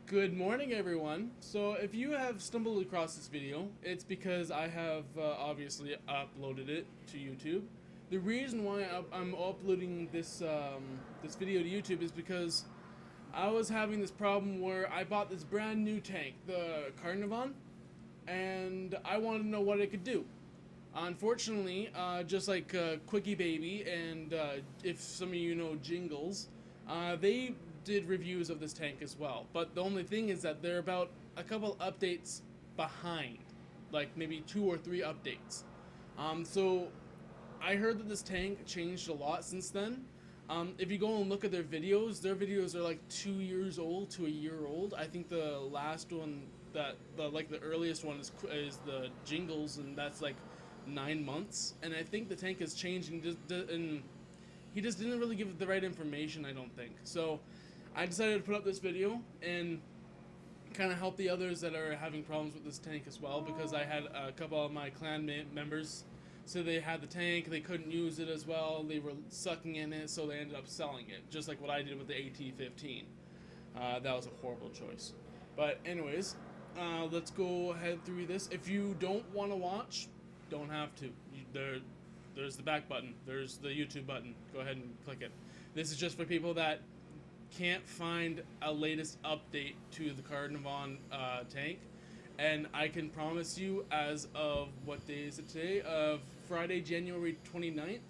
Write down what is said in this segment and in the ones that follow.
Good morning, everyone. So, if you have stumbled across this video, it's because I have obviously uploaded it to YouTube. The reason why I'm uploading this video to YouTube is because I was having this problem where I bought this brand new tank, the Caernarvon, and I wanted to know what it could do. Unfortunately, just like Quickie Baby and if some of you know Jingles, they did reviews of this tank as well. But the only thing is that they're about a couple updates behind, like maybe 2 or 3 updates. So I heard that this tank changed a lot since then. If you go and look at their videos are like 2 years old to a year old. I think the last one the earliest one is the Jingles, and that's like 9 months. And I think the tank has changed, and he just didn't really give the right information. I don't think so. I decided to put up this video and kind of help the others that are having problems with this tank as well, because I had a couple of my clan members. So they had the tank, they couldn't use it as well, they were sucking in it, so they ended up selling it, just like what I did with the AT-15. That was a horrible choice. But anyways, let's go ahead through this. If you don't want to watch, don't have to. There's the back button, there's the YouTube button, go ahead and click it. This is just for people that can't find a latest update to the Caernarvon tank. And I can promise you, as of what day is it today? Of Friday, January 29th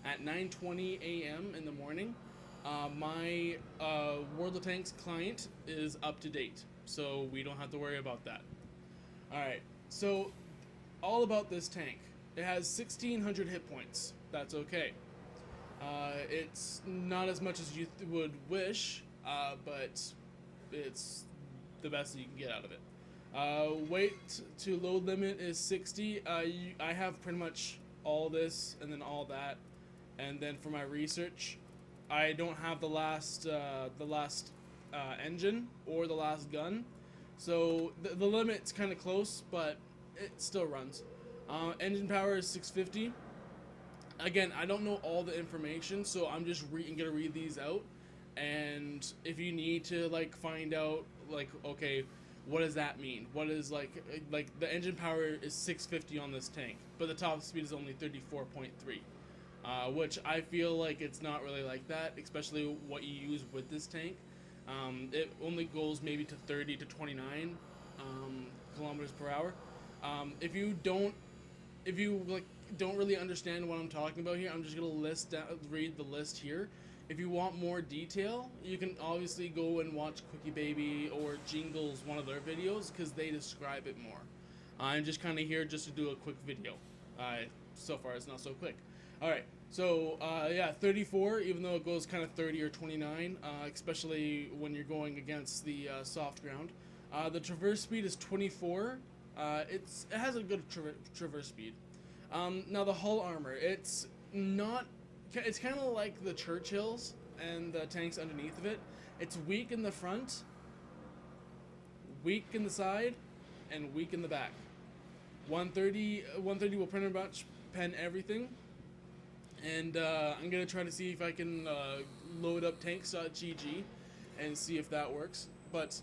at 9:20 a.m. in the morning, my World of Tanks client is up to date, so we don't have to worry about that. Alright, so all about this tank. It has 1,600 hit points. That's okay. It's not as much as you would wish, but it's the best that you can get out of it. Weight to load limit is 60. I have pretty much all this and then all that, and then for my research, I don't have the last engine or the last gun, so the limit's kind of close, but it still runs. Engine power is 650. Again, I don't know all the information, so I'm just gonna read these out. And if you need to like find out, like, okay, what does that mean? What is like the engine power is 650 on this tank, but the top speed is only 34.3, which I feel like it's not really like that, especially what you use with this tank. It only goes maybe to 30 to 29 kilometers per hour. If you don't really understand what I'm talking about here, I'm just gonna read the list here. If you want more detail, you can obviously go and watch Quickie Baby or Jingles, one of their videos, because they describe it more. I'm just kind of here just to do a quick video. So far, it's not so quick. Alright, so yeah, 34, even though it goes kind of 30 or 29, especially when you're going against the soft ground. The traverse speed is 24. It has a good traverse speed. Now the hull armor, it's kind of like the Churchills and the tanks underneath of it. It's weak in the front, weak in the side, and weak in the back. 130 will pretty much pen everything. And I'm going to try to see if I can load up tanks.gg and see if that works. But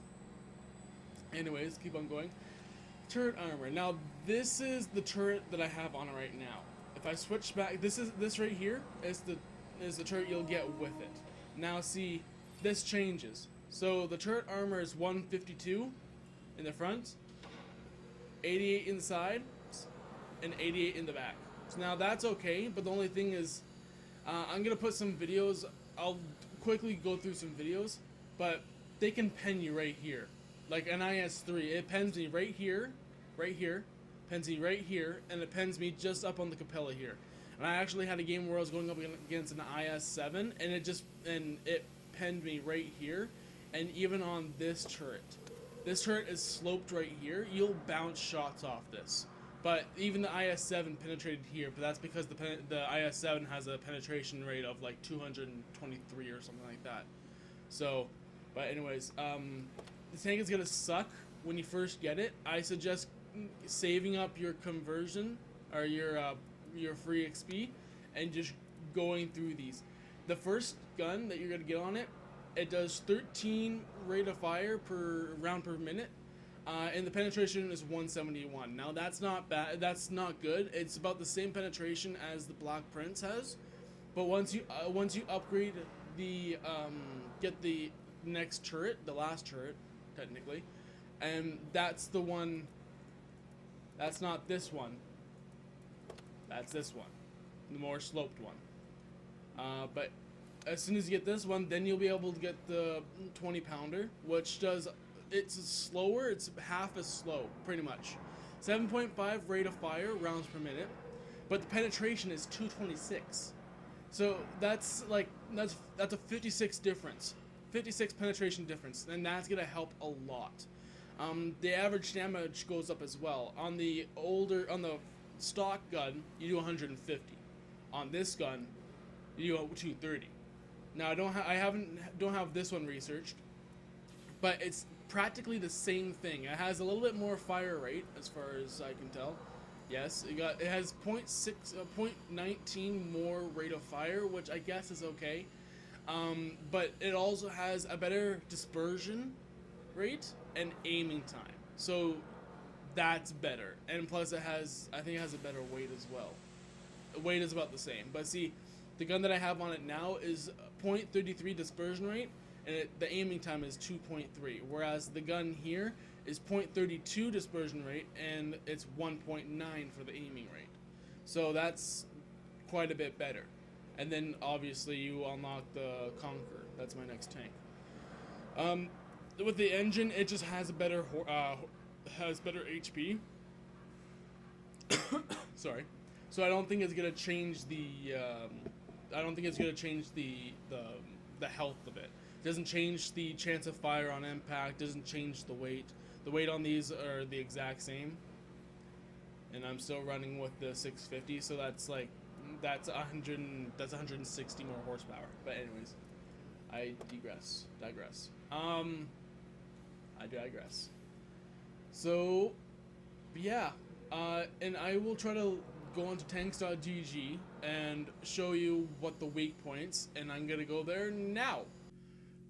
anyways, keep on going. Turret armor. Now this is the turret that I have on right now. If I switch back, this right here is the turret you'll get with it. Now see, this changes. So the turret armor is 152 in the front, 88 in the side, and 88 in the back. So now that's okay, but the only thing is, I'm gonna put some videos. I'll quickly go through some videos, but they can pen you right here. Like an IS-3, it pens me right here, pens me right here, and it pens me just up on the capella here. And I actually had a game where I was going up against an IS-7, and it penned me right here, and even on this turret. This turret is sloped right here. You'll bounce shots off this. But even the IS-7 penetrated here, but that's because the IS-7 has a penetration rate of like 223 or something like that. So, but anyways, the tank is gonna suck when you first get it. I suggest saving up your conversion or your free XP and just going through these. The first gun that you're gonna get on it it does 13 rate of fire per round per minute, and the penetration is 171. Now that's not bad. That's not good. It's about the same penetration as the Black Prince has, but once you upgrade the get the next turret, the last turret, technically, and that's the one. That's not this one. That's this one, the more sloped one. But as soon as you get this one, then you'll be able to get the 20 pounder, which does, it's slower, it's half as slow, pretty much. 7.5 rate of fire, rounds per minute, but the penetration is 226. So that's like, that's a 56 difference. 56 penetration difference, and that's gonna help a lot. The average damage goes up as well. On the stock gun, you do 150. On this gun, you do 230. Now I don't have this one researched, but it's practically the same thing. It has a little bit more fire rate as far as I can tell. Yes, it has 0.19 more rate of fire, which I guess is okay. But it also has a better dispersion rate and aiming time. So that's better. And plus I think it has a better weight as well. The weight is about the same. But see, the gun that I have on it now is 0.33 dispersion rate, and the aiming time is 2.3. Whereas the gun here is 0.32 dispersion rate, and it's 1.9 for the aiming rate. So that's quite a bit better. And then obviously you unlock the Conqueror. That's my next tank. With the engine, it just has a better HP. Sorry. So I don't think it's gonna change the. I don't think it's gonna change the health of it. Doesn't change the chance of fire on impact. Doesn't change the weight. The weight on these are the exact same. And I'm still running with the 650, so that's 160 more horsepower. But anyways, I digress. I digress. So, yeah, and I will try to go onto tanks.gg and show you what the weak points, and I'm gonna go there now.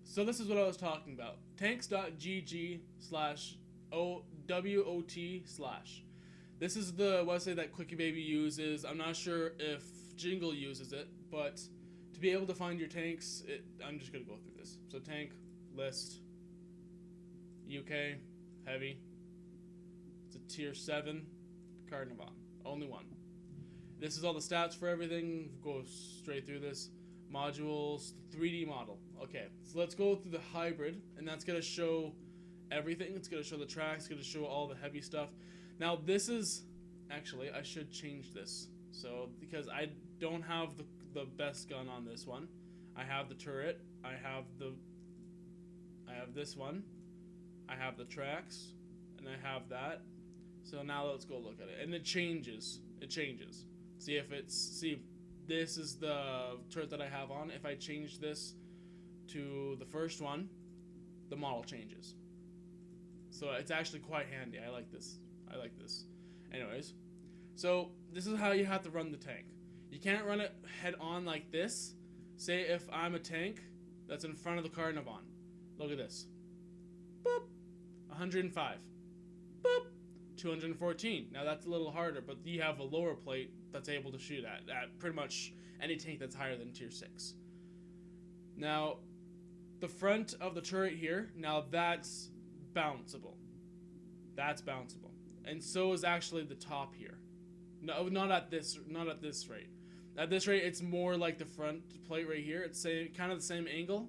So this is what I was talking about. tanks.gg/WOT/. This is the website that Quickie Baby uses. I'm not sure if Jingle uses it, but to be able to find your tanks, I'm just gonna go through this. So tank list, UK heavy. It's a tier 7 Caernarvon, only one. This is all the stats for everything. Go straight through this. Modules, 3D model. Okay, so let's go through the hybrid, and that's gonna show everything. It's gonna show the tracks, it's gonna show all the heavy stuff. Now this is, actually I should change this. So because I don't have the best gun on this one. I have the turret, I have this one, I have the tracks, and I have that. So now let's go look at it. And it changes. See, this is the turret that I have on. If I change this to the first one, the model changes. So it's actually quite handy. I like this. Anyways, so this is how you have to run the tank. You can't run it head on like this. Say if I'm a tank that's in front of the Caernarvon. Look at this. Boop. 105. Boop. 214. Now that's a little harder, but you have a lower plate that's able to shoot at pretty much any tank that's higher than tier 6. Now, the front of the turret here, now that's bounceable. And so is actually the top here. No, not at this rate. At this rate, it's more like the front plate right here. It's kind of the same angle.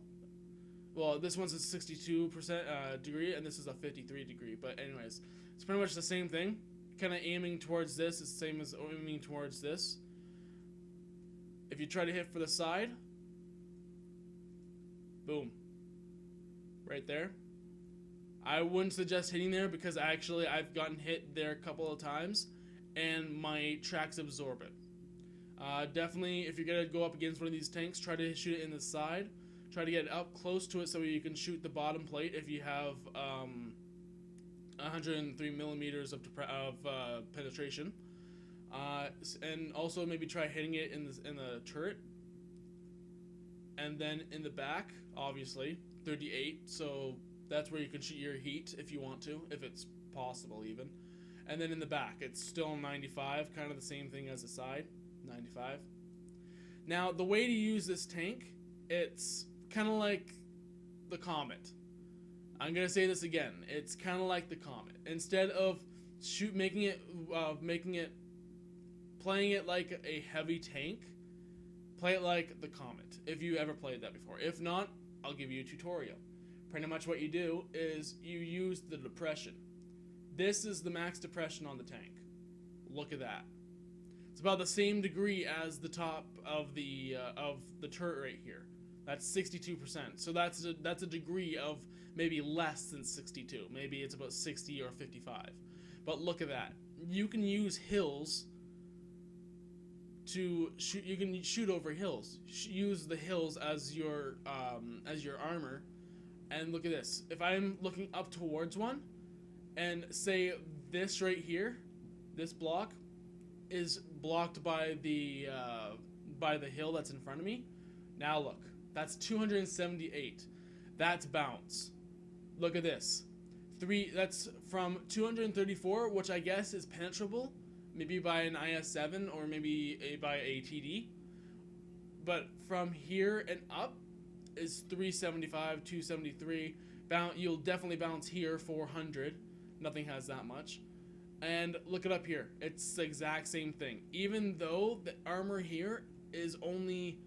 Well, this one's a 62% degree, and this is a 53 degree. But anyways, it's pretty much the same thing. Kind of aiming towards this is the same as aiming towards this. If you try to hit for the side, boom, right there. I wouldn't suggest hitting there because actually I've gotten hit there a couple of times, and my tracks absorb it. Definitely, if you're gonna go up against one of these tanks, try to shoot it in the side. Try to get up close to it so you can shoot the bottom plate if you have 103 millimeters of penetration. And also maybe try hitting it in the turret. And then in the back, obviously, 138, so that's where you can shoot your heat if you want to, if it's possible even. And then in the back, it's still 95, kind of the same thing as the side, 95. Now, the way to use this tank, it's kind of like the Comet. I'm gonna say this again. It's kind of like the Comet. Instead of playing it like a heavy tank, play it like the Comet. If you ever played that before. If not, I'll give you a tutorial. Pretty much what you do is you use the depression. This is the max depression on the tank. Look at that. It's about the same degree as the top of the turret right here. That's 62%. So that's a degree of maybe less than 62. Maybe it's about 60 or 55. But look at that. You can use hills to shoot. You can shoot over hills. Use the hills as your armor. And look at this. If I'm looking up towards one, and say this right here, this block is blocked by the hill that's in front of me. Now look, that's 278. That's bounce. Look at this. That's from 234, which I guess is penetrable, maybe by an IS-7 or maybe by a TD. But from here and up is 375, 273. You'll definitely bounce here 400. Nothing has that much. And look it up here. It's the exact same thing. Even though the armor here is only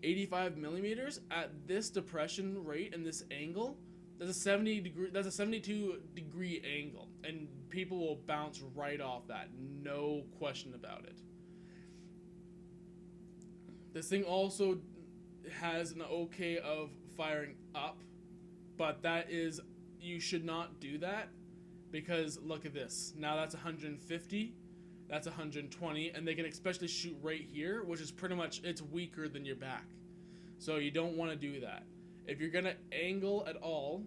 85 millimeters, at this depression rate and this angle, that's a 72 degree angle, and people will bounce right off that. No question about it. This thing also has an okay of firing up, but you should not do that. Because look at this. Now that's 150, that's 120, and they can especially shoot right here, which is pretty much, it's weaker than your back. So you don't want to do that. If you're gonna angle at all,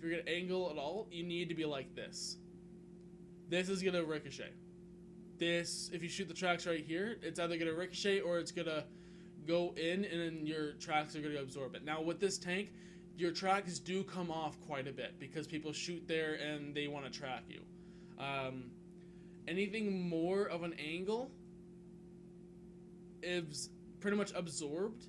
you need to be like this. This is gonna ricochet. This, if you shoot the tracks right here, it's either gonna ricochet or it's gonna go in, and then your tracks are gonna absorb it. Now with this tank, your tracks do come off quite a bit because people shoot there and they want to track you. Anything more of an angle is pretty much absorbed,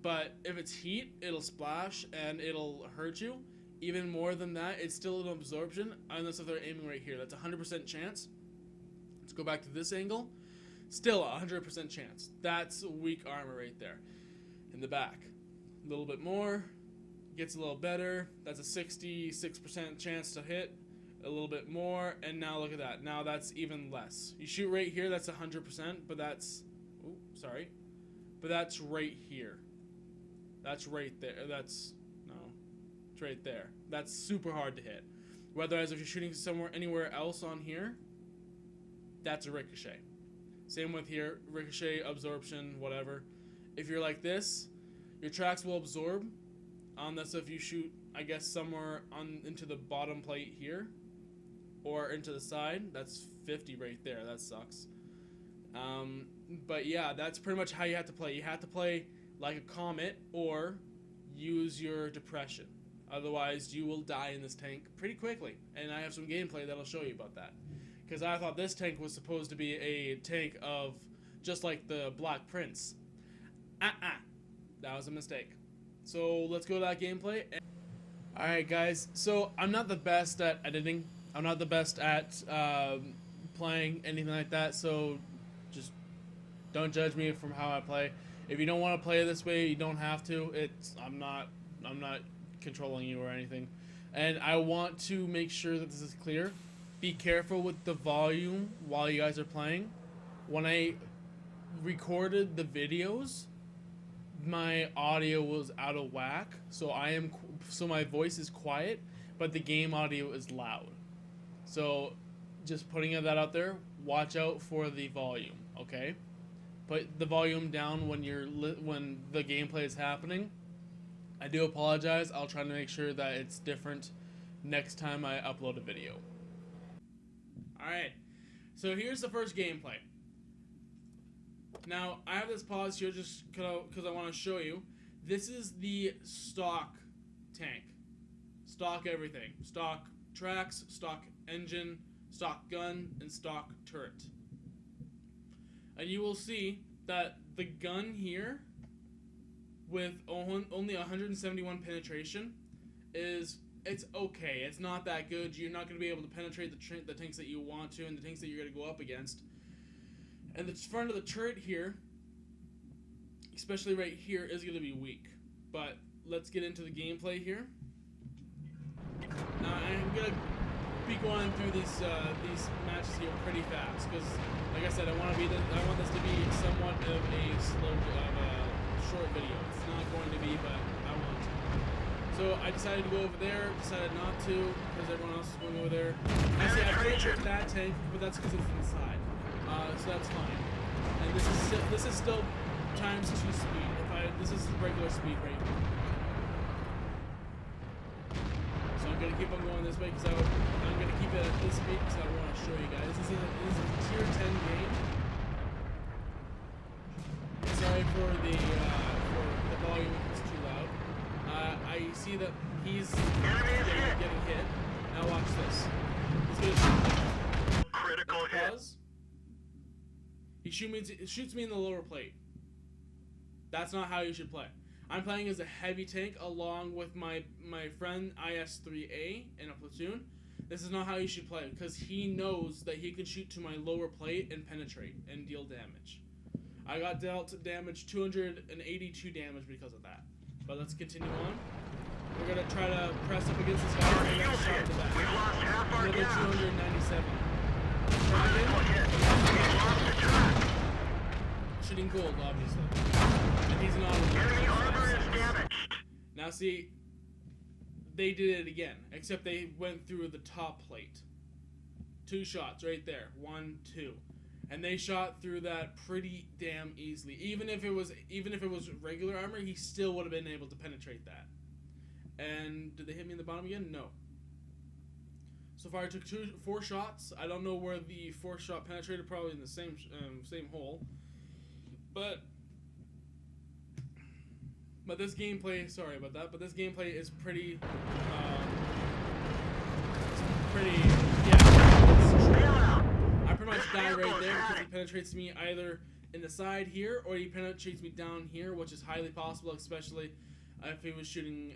but if it's heat, it'll splash and it'll hurt you. Even more than that, it's still an absorption, unless if they're aiming right here. That's a 100% chance. Let's go back to this angle. Still a 100% chance. That's weak armor right there. In the back. A little bit more. Gets a little better. That's a 66% chance to hit. A little bit more, and now look at that. Now that's even less. You shoot right here, that's 100%, but that's, but that's right here. That's right there. It's right there. That's super hard to hit. Whereas if you're shooting anywhere else on here, that's a ricochet. Same with here, ricochet, absorption, whatever. If you're like this, your tracks will absorb. Unless if you shoot, I guess, somewhere into the bottom plate here, or into the side, that's 50 right there. That sucks. But yeah, that's pretty much how you have to play. You have to play like a Comet or use your depression. Otherwise, you will die in this tank pretty quickly. And I have some gameplay that'll show you about that. Because I thought this tank was supposed to be a tank of just like the Black Prince. That was a mistake. So let's go to that gameplay. Alright guys, so I'm not the best at editing. I'm not the best at playing, anything like that, so just don't judge me from how I play. If you don't want to play this way, you don't have to. I'm not controlling you or anything. And I want to make sure that this is clear. Be careful with the volume while you guys are playing. When I recorded the videos, my audio was out of whack, so my voice is quiet, but the game audio is loud. So just putting that out there, watch out for the volume, okay? Put the volume down when the gameplay is happening. I do apologize. I'll try to make sure that it's different next time I upload a video. Alright, so here's the first gameplay. Now, I have this pause here just because I want to show you. This is the stock tank. Stock everything. Stock tracks, stock engine, stock gun, and stock turret. And you will see that the gun here, with only 171 penetration, it's okay. It's not that good. You're not going to be able to penetrate the tanks that you want to and the tanks that you're going to go up against. And the front of the turret here, especially right here, is going to be weak. But let's get into the gameplay here. I'm going to be going through these matches here pretty fast because, like I said, I want this to be somewhat of a short video. It's not going to be, but I want to. So I decided to go over there. Decided not to because everyone else is going over there. Actually, I penetrated that tank, but that's because it's inside. So that's fine. And this is still times 2 speed. This is regular speed right here. So I'm gonna keep on going this way because I'm gonna keep it at this speed because I want to show you guys. This is a tier 10 game. Sorry for the volume if it's too loud. I see that he's getting hit. Now watch this. He's gonna shoot me. Critical hit. Pause. He shoots me in the lower plate. That's not how you should play. I'm playing as a heavy tank along with my friend IS-3A in a platoon. This is not how you should play because he knows that he can shoot to my lower plate and penetrate and deal damage. I got dealt damage, 282 damage because of that. But let's continue on. We're gonna try to press up against this guy. And get a shot at the back. Another 297. Shooting gold, obviously. And he's not. Enemy armor is damaged. Now see, they did it again, except they went through the top plate. 2 shots right there. 1, 2. And they shot through that pretty damn easily. Even if it was regular armor, he still would have been able to penetrate that. And did they hit me in the bottom again? No. So far I took 4 shots. I don't know where the 4th shot penetrated, probably in the same hole. But this gameplay, sorry about that, but this gameplay is pretty I pretty much die right there because he penetrates me either in the side here or he penetrates me down here, which is highly possible, especially if he was shooting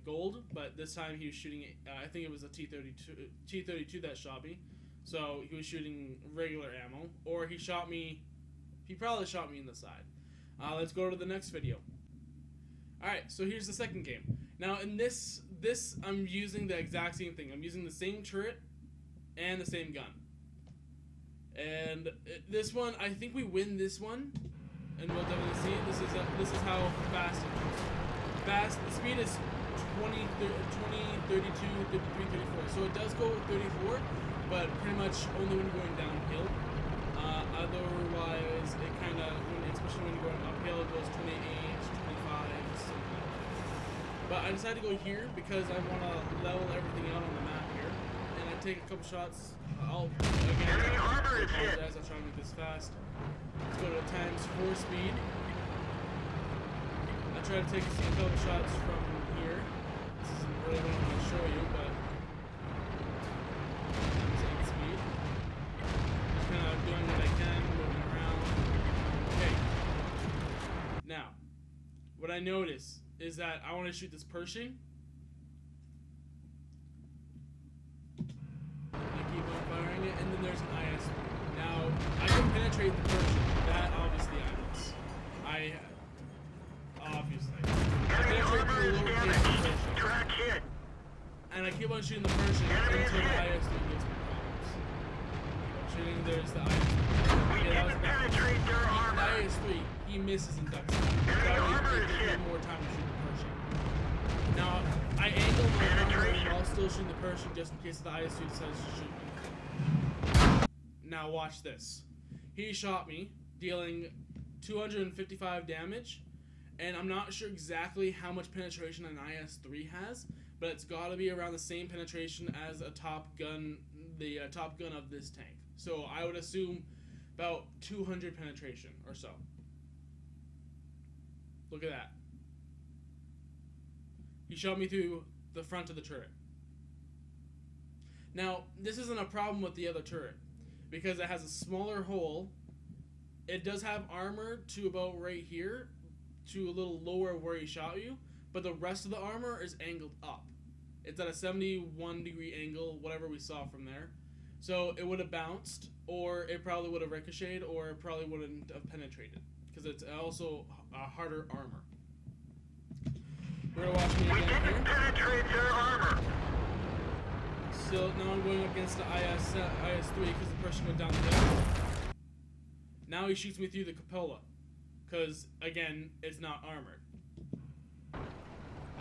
gold. But this time he was shooting, I think it was a T-32 that shot me. So he was shooting regular ammo, or he probably shot me in the side. Let's go to the next video. Alright, so here's the second game. Now in this I'm using the exact same thing. I'm using the same turret and the same gun. And this one, I think we win this one, and we'll definitely see. This is how fast it goes. The speed is 20, 32, 33, 34. So it does go 34, but pretty much only when you're going downhill. Otherwise, it kind of, especially when you're going uphill, it goes 28, 25, something like that. But I decided to go here because I want to level everything out on the map here. And I take a couple shots. I'll apologize, I'll try to make this fast. Let's go to ×4 speed. I try to take a couple shots from here. This isn't really what I'm going to show you, but ×8 speed. Just kind of doing what I can, moving around. Okay. Now, what I notice is that I want to shoot this Pershing. And then there's an IS. Now, I can penetrate the Pershing. That obviously I miss. Obviously. I penetrate the lower plate of the Pershing. And I keep on shooting the Pershing until the IS-3 gives me problems. Keep on shooting, there's the IS-3. Okay, that was bad. The IS-3, he misses and ducks. That way he gives me more time to shoot the Pershing. Now, I angle my armor while still shooting the Pershing just in case the IS-3 decides to shoot me. Now watch this. He shot me, dealing 255 damage, and I'm not sure exactly how much penetration an IS-3 has, but it's got to be around the same penetration as a Top Gun, the Top Gun of this tank. So I would assume about 200 penetration or so. Look at that. He shot me through the front of the turret. Now, this isn't a problem with the other turret, because it has a smaller hole. It does have armor to about right here, to a little lower where he shot you, but the rest of the armor is angled up. It's at a 71-degree angle, whatever we saw from there. So it would have bounced, or it probably would have ricocheted, or it probably wouldn't have penetrated, because it's also a harder armor. We're gonna watch me again here. We didn't penetrate their armor. So now I'm going up against the IS-3 because the person went down the hill. Now he shoots me through the cupola, because again, it's not armored.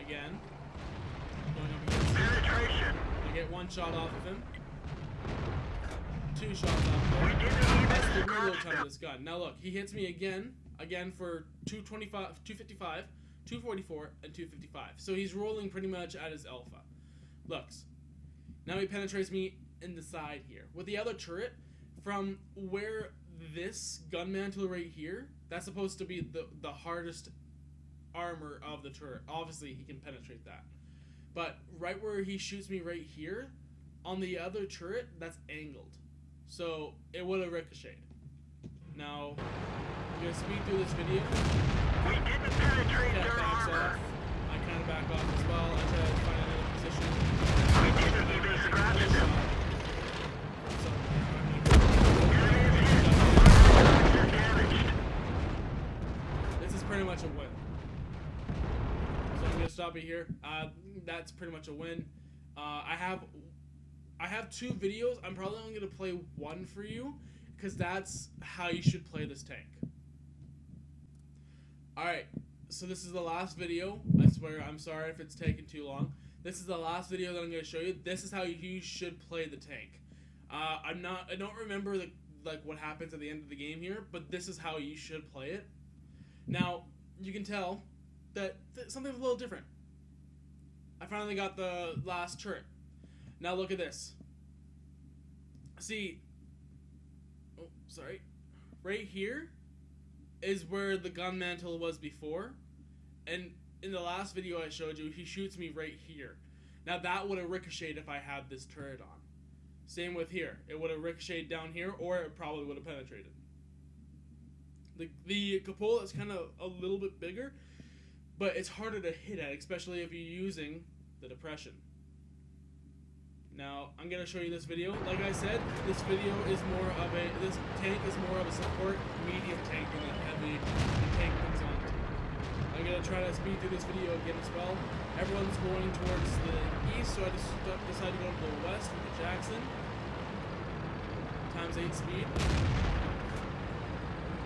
Again, going up against penetration. I get one shot off of him. Two shots off of him. That's the reload time of this gun. Now look, he hits me again for 225, 255, 244, and 255. So he's rolling pretty much at his alpha. Looks. Now he penetrates me in the side here. With the other turret, from where this gun mantle right here, that's supposed to be the hardest armor of the turret. Obviously, he can penetrate that. But right where he shoots me right here, on the other turret, that's angled. So it would have ricocheted. Now, I'm going to speed through this video. We didn't penetrate their armor. I kind of back off as well. I try to find another position. We didn't even scratch them. This is pretty much a win. So I'm going to stop it here. That's pretty much a win. I have two videos. I'm probably only going to play one for you, because that's how you should play this tank. Alright, so this is the last video. I swear, I'm sorry if it's taking too long. This is the last video that I'm going to show you. This is how you should play the tank. I don't remember what happens at the end of the game here, but this is how you should play it. Now, you can tell that something's a little different. I finally got the last turret. Now look at this. See, oh, sorry. Right here is where the gun mantle was before. And in the last video I showed you, he shoots me right here. Now that would have ricocheted if I had this turret on. Same with here. It would have ricocheted down here, or it probably would have penetrated. The cupola is kind of a little bit bigger, but it's harder to hit at, especially if you're using the depression. Now, I'm going to show you this video. Like I said, this tank is more of a support medium tank than a heavy tank comes on to. I'm going to try to speed through this video again as well. Everyone's going towards the east, so I just decided to go to the west with the Jackson. Times 8 speed.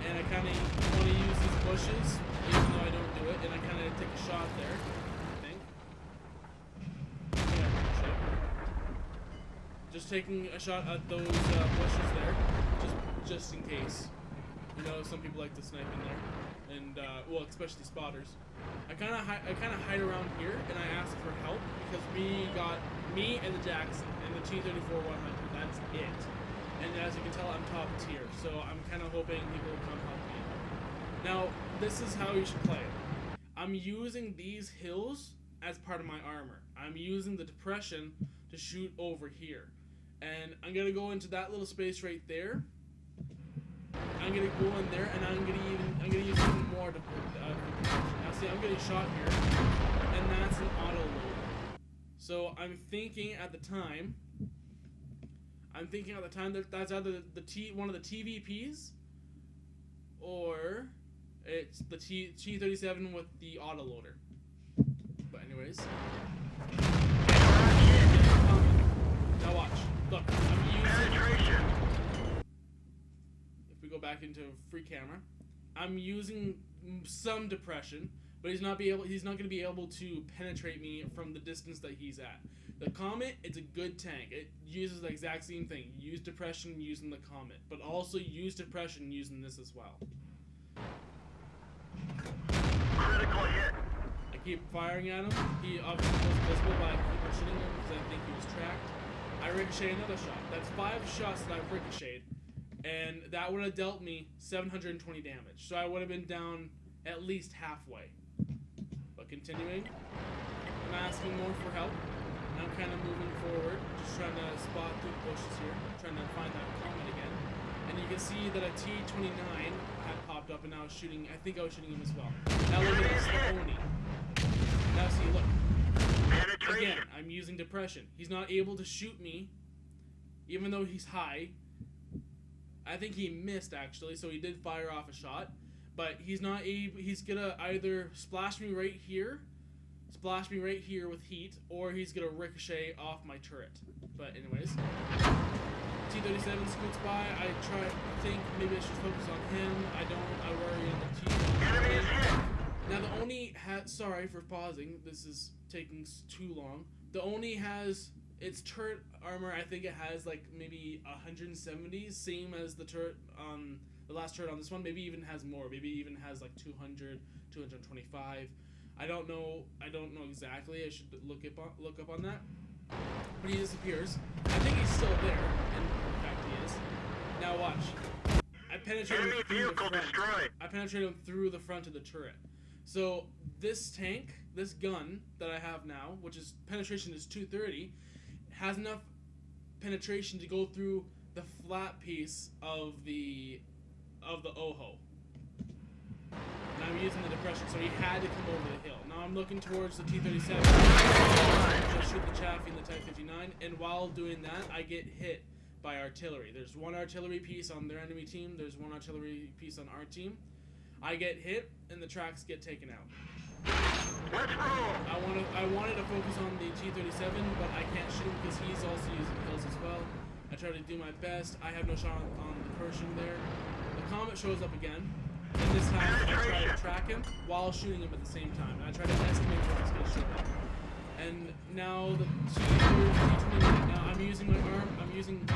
And I kind of want to use these bushes, even though I don't do it, and I kind of take a shot there, I think. Yeah, just taking a shot at those bushes there, just in case. You know, some people like to snipe in there, and well, especially spotters. I kind of hide around here, and I ask for help because we got me and the Jackson and the T-34 100. That's it. And as you can tell, I'm top tier, so I'm kind of hoping people will come help me. Now, this is how you should play it. I'm using these hills as part of my armor. I'm using the depression to shoot over here. And I'm going to go into that little space right there. I'm going to go in there, and I'm going to use even more depression. Now see, I'm getting shot here, and that's an auto load. So I'm thinking at the time that that's either one of the TVPs, or it's the T-37 with the autoloader. But anyways, now watch. Look, I'm using. If we go back into free camera, I'm using some depression, but he's not going to be able to penetrate me from the distance that he's at. The Comet, it's a good tank. It uses the exact same thing. Use depression using the Comet, but also use depression using this as well. Critical hit. I keep firing at him. He obviously was visible, but I keep shooting him because I think he was tracked. I ricochet another shot. That's 5 shots that I've ricocheted, and that would have dealt me 720 damage. So I would have been down at least halfway. But continuing. I'm asking more for help. And I'm kind of moving forward, just trying to spot through the bushes here, trying to find that comet again. And you can see that a T-29 had popped up, and I was shooting. I think I was shooting him as well. Now look at this, the Oni. Now see, look. Again, I'm using depression. He's not able to shoot me, even though he's high. I think he missed actually, so he did fire off a shot. But he's not able. He's gonna either splash me right here with heat, or he's gonna ricochet off my turret. But anyways, T-37 scoots by. I think maybe I should focus on him. I worry on the T-37. Now the Oni has, sorry for pausing, this is taking too long. The Oni has its turret armor, I think it has like maybe 170, same as the turret the last turret on this one. Maybe even has more, maybe even has like 200, 225. I don't know exactly. I should look up on that. But he disappears. I think he's still there, and in fact he is. Now watch. I penetrate him through the front. I penetrate him through the front of the turret. So this tank, this gun that I have now, which is penetration is 230, has enough penetration to go through the flat piece of the OHO. And I'm using the depression, so he had to come over the hill. Now I'm looking towards the T-37. I shoot the Chaffee and the Type 59, and while doing that, I get hit by artillery. There's one artillery piece on their enemy team. There's one artillery piece on our team. I get hit, and the tracks get taken out. Let's roll. I wanted to focus on the T-37, but I can't shoot him because he's also using hills as well. I try to do my best. I have no shot on the Pershing there. The Comet shows up again, and this time I try to track him while shooting him at the same time. And I try to estimate where he's going to show up. And now the T-29, now I'm using my arm, I'm using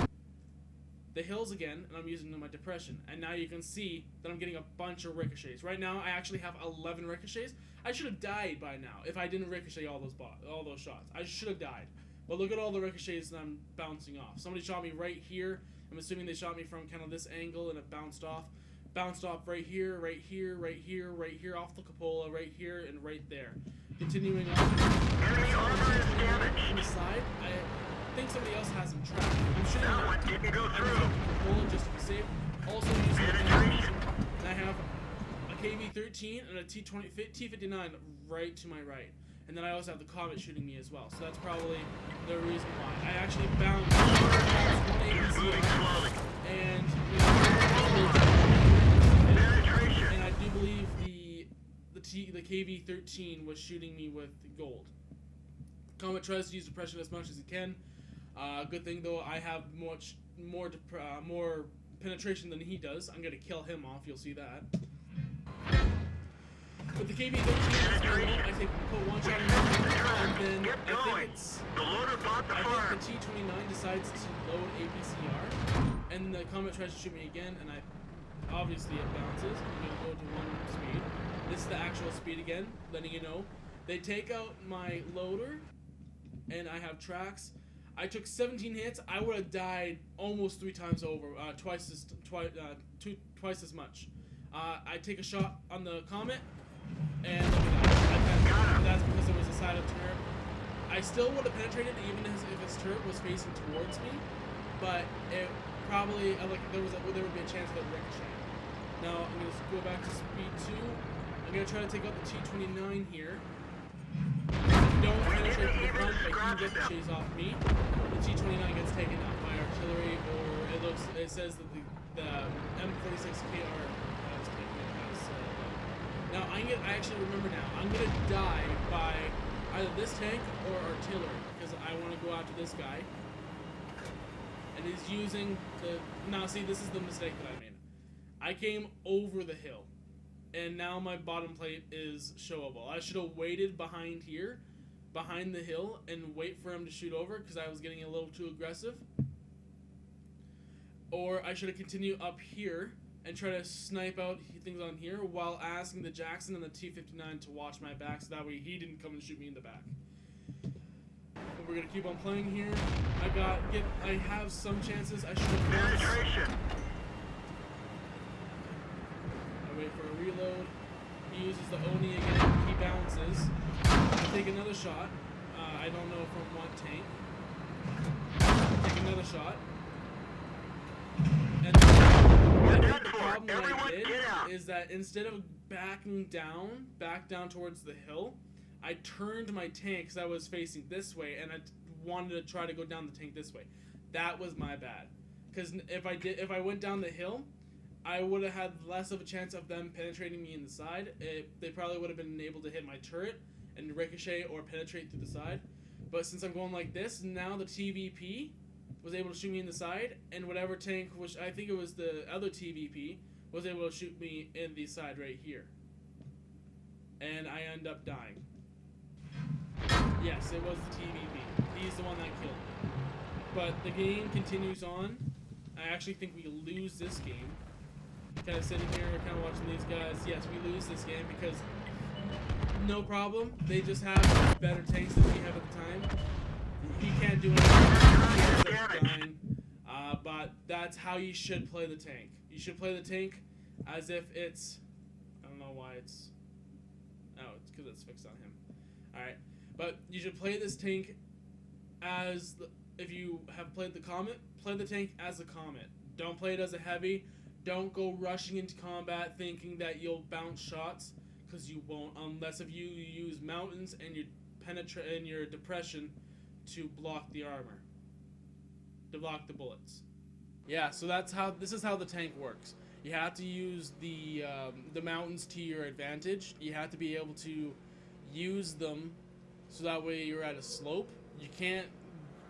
the hills again, and I'm using my depression. And now you can see that I'm getting a bunch of ricochets. Right now, I actually have 11 ricochets. I should have died by now if I didn't ricochet all those shots. I should have died. But look at all the ricochets that I'm bouncing off. Somebody shot me right here. I'm assuming they shot me from kind of this angle, and it bounced off. Bounced off right here, right here, right here, right here, off the cupola, right here, and right there. Continuing on. Enemy armor is damaged. On the side, I think somebody else has him trapped. I'm shooting That one didn't go through. Cupola just to be safe. Also using Penetration. and I have a KV-13 and a T-59 right to my right. And then I also have the Comet shooting me as well. So that's probably the reason why. I actually bounced one APC and I do believe the KV-13 was shooting me with gold. Comet tries to use depression as much as he can. Good thing though, I have much more penetration than he does. I'm gonna kill him off. You'll see that. With the KV-13, I put one shot in the and then I think the T-29 decides to load APCR, and the Comet tries to shoot me again, and obviously it bounces. I'm gonna go to 1 speed. This is the actual speed again, letting you know. They take out my loader, and I have tracks. I took 17 hits. I would have died almost 3 times over, twice as much. I take a shot on the Comet, and that's because it was a side of turret. I still would have penetrated even if his turret was facing towards me, but it probably there would be a chance of it ricocheting. Now I'm gonna go back to speed 2. I'm gonna try to take out the T-29 here. Don't penetrate to the front, but he ricochets off me. The T-29 gets taken out by artillery, or it says that the M46KR has taken it as now I actually remember now. I'm gonna die by either this tank or artillery because I want to go after this guy. And he's using the. Now see, this is the mistake that I made. I came over the hill, and now my bottom plate is showable. I should have waited behind here, behind the hill, and wait for him to shoot over because I was getting a little too aggressive. Or I should have continued up here and try to snipe out things on here while asking the Jackson and the T-59 to watch my back so that way he didn't come and shoot me in the back. But we're gonna keep on playing here. I have some chances. I should have. I wait for a reload. He uses the Oni again. He bounces. I take another shot. I don't know from what tank. Take another shot. And the problem that I did is that instead of backing down, back down towards the hill, I turned my tank because I was facing this way, and I wanted to try to go down the tank this way. That was my bad. Because if I went down the hill, I would have had less of a chance of them penetrating me in the side. They probably would have been able to hit my turret and ricochet or penetrate through the side. But since I'm going like this, now the TVP was able to shoot me in the side, and whatever tank, which I think it was the other TVP, was able to shoot me in the side right here. And I end up dying. Yes, it was the TVP. He's the one that killed me. But the game continues on. I actually think we lose this game. Kind of sitting here, kind of watching these guys. Yes, we lose this game because no problem. They just have better tanks than we have at the time. He can't do anything. He ends up dying. But that's how you should play the tank. You should play the tank as if it's... I don't know why it's... Oh, it's because it's fixed on him. Alright. But you should play this tank as... If you have played the Comet, play the tank as a Comet. Don't play it as a heavy. Don't go rushing into combat thinking that you'll bounce shots, because you won't, unless if you use mountains and your depression to block the armor, to block the bullets. Yeah, so this is how the tank works. You have to use the mountains to your advantage. You have to be able to use them so that way you're at a slope. You can't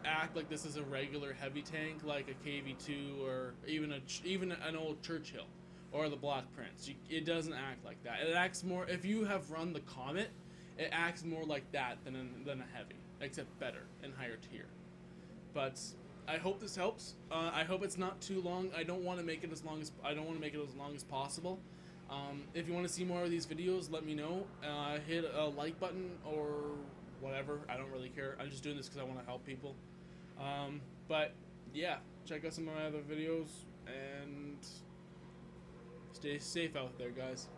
act like this is a regular heavy tank like a KV2 or even an old Churchill or the Black Prince. It doesn't act like that. It acts more, if you have run the Comet, it acts more like that than a heavy, except better and higher tier. But I hope this helps. I hope it's not too long. I don't want to make it as long as possible. If you want to see more of these videos, let me know. Hit a like button or whatever. I don't really care. I'm just doing this because I want to help people. But yeah, check out some of my other videos and stay safe out there, guys.